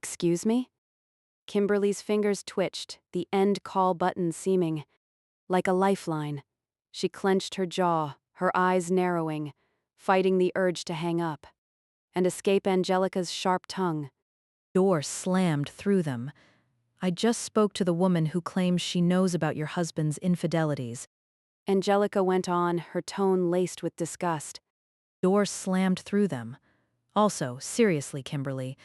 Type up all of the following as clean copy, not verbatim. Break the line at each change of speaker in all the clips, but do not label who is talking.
Excuse me? Kimberly's fingers twitched, the end call button seeming like a lifeline. She clenched her jaw, her eyes narrowing, fighting the urge to hang up and escape Angelica's sharp tongue.
Door slammed through them. I just spoke to the woman who claims she knows about your husband's infidelities.
Angelica went on, her tone laced with disgust.
Door slammed through them. Also, seriously, Kimberly,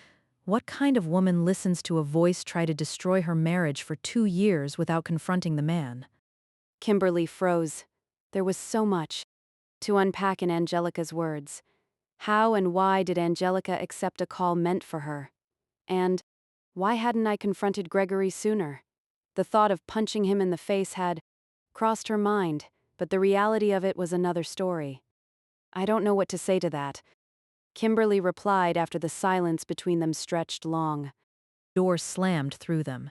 what kind of woman listens to a voice try to destroy her marriage for 2 years without confronting the man?
Kimberly froze. There was so much to unpack in Angelica's words. How and why did Angelica accept a call meant for her? And why hadn't I confronted Gregory sooner? The thought of punching him in the face had crossed her mind, but the reality of it was another story. I don't know what to say to that. Kimberly replied after the silence between them stretched long.
Door slammed through them.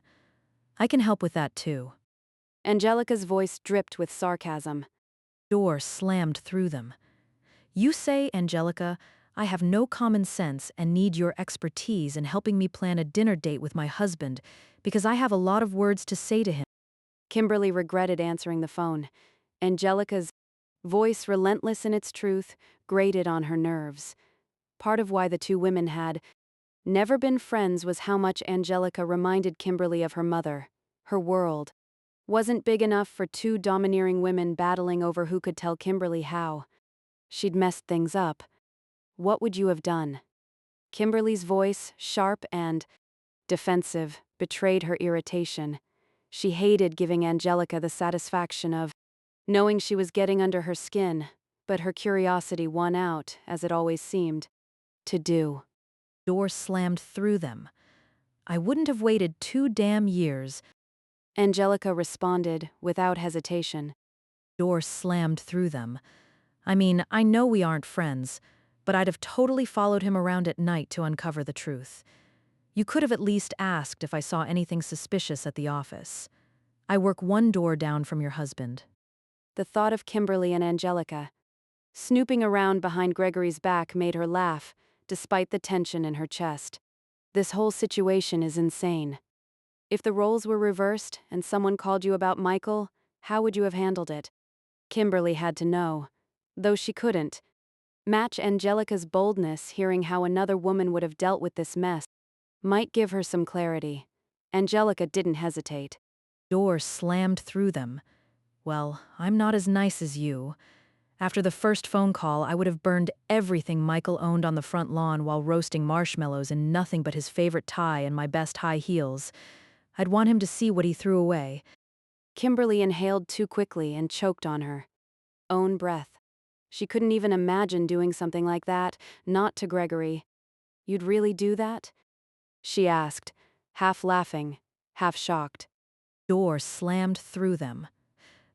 I can help with that too.
Angelica's voice dripped with sarcasm.
Door slammed through them. You say, Angelica, I have no common sense and need your expertise in helping me plan a dinner date with my husband because I have a lot of words to say to him.
Kimberly regretted answering the phone. Angelica's voice, relentless in its truth, grated on her nerves. Part of why the two women had never been friends was how much Angelica reminded Kimberly of her mother. Her world wasn't big enough for two domineering women battling over who could tell Kimberly how. She'd messed things up. What would you have done? Kimberly's voice, sharp and defensive, betrayed her irritation. She hated giving Angelica the satisfaction of knowing she was getting under her skin, but her curiosity won out, as it always seemed to do.
Door slammed through them. I wouldn't have waited 2 damn years.
Angelica responded without hesitation.
Door slammed through them. I mean, I know we aren't friends, but I'd have totally followed him around at night to uncover the truth. You could have at least asked if I saw anything suspicious at the office. I work one door down from your husband.
The thought of Kimberly and Angelica snooping around behind Gregory's back made her laugh, despite the tension in her chest. This whole situation is insane. If the roles were reversed and someone called you about Michael, how would you have handled it? Kimberly had to know, though she couldn't match Angelica's boldness. Hearing how another woman would have dealt with this mess might give her some clarity. Angelica didn't hesitate.
Door slammed through them. Well, I'm not as nice as you. After the first phone call, I would have burned everything Michael owned on the front lawn while roasting marshmallows in nothing but his favorite tie and my best high heels. I'd want him to see what he threw away.
Kimberly inhaled too quickly and choked on her own breath. She couldn't even imagine doing something like that, not to Gregory. You'd really do that? She asked, half laughing, half shocked.
Door slammed through them.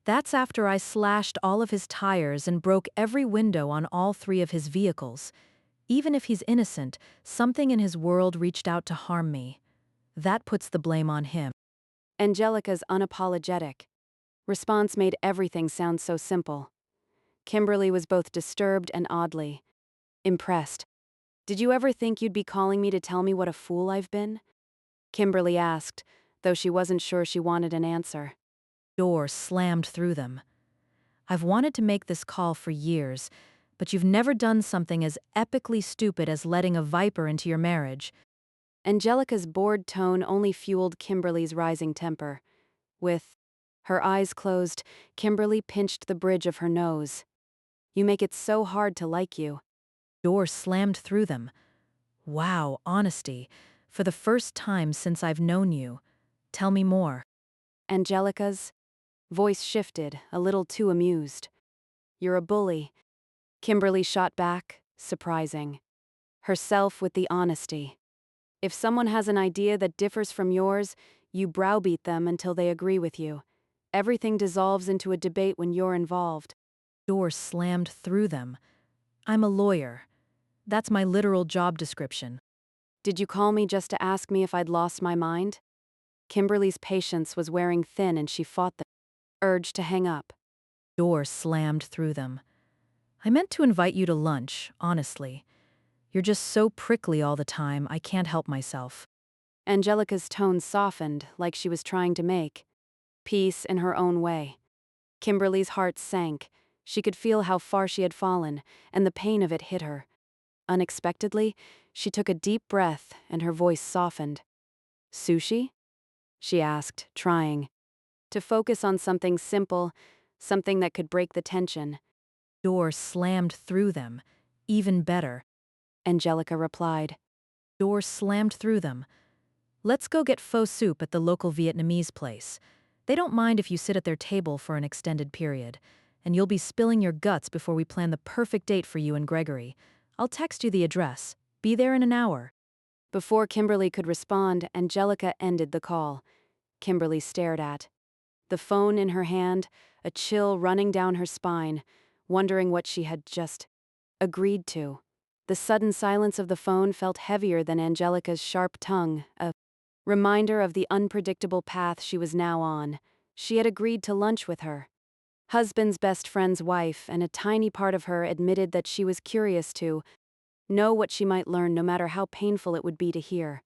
That's after I slashed all of his tires and broke every window on all 3 of his vehicles. Even if he's innocent, something in his world reached out to harm me. That puts the blame on him.
Angelica's unapologetic response made everything sound so simple. Kimberly was both disturbed and oddly impressed. Did you ever think you'd be calling me to tell me what a fool I've been? Kimberly asked, though she wasn't sure she wanted an answer.
Door slammed through them. I've wanted to make this call for years, but you've never done something as epically stupid as letting a viper into your marriage.
Angelica's bored tone only fueled Kimberly's rising temper. With her eyes closed, Kimberly pinched the bridge of her nose. You make it so hard to like you.
Door slammed through them. Wow, honesty. For the first time since I've known you. Tell me more.
Angelica's voice shifted, a little too amused. You're a bully. Kimberly shot back, surprising herself with the honesty. If someone has an idea that differs from yours, you browbeat them until they agree with you. Everything dissolves into a debate when you're involved.
Door slammed through them. I'm a lawyer. That's my literal job description.
Did you call me just to ask me if I'd lost my mind? Kimberly's patience was wearing thin and she fought the urge to hang up.
Door slammed through them. I meant to invite you to lunch, honestly. You're just so prickly all the time, I can't help myself.
Angelica's tone softened, like she was trying to make peace in her own way. Kimberly's heart sank. She could feel how far she had fallen, and the pain of it hit her. Unexpectedly, she took a deep breath and her voice softened. Sushi? She asked, trying to focus on something simple, something that could break the tension.
Door slammed through them. Even better.
Angelica replied.
Door slammed through them. Let's go get pho soup at the local Vietnamese place. They don't mind if you sit at their table for an extended period, and you'll be spilling your guts before we plan the perfect date for you and Gregory. I'll text you the address. Be there in an hour.
Before Kimberly could respond, Angelica ended the call. Kimberly stared at the phone in her hand, a chill running down her spine, wondering what she had just agreed to. The sudden silence of the phone felt heavier than Angelica's sharp tongue, a reminder of the unpredictable path she was now on. She had agreed to lunch with her husband's best friend's wife, and a tiny part of her admitted that she was curious to know what she might learn, no matter how painful it would be to hear.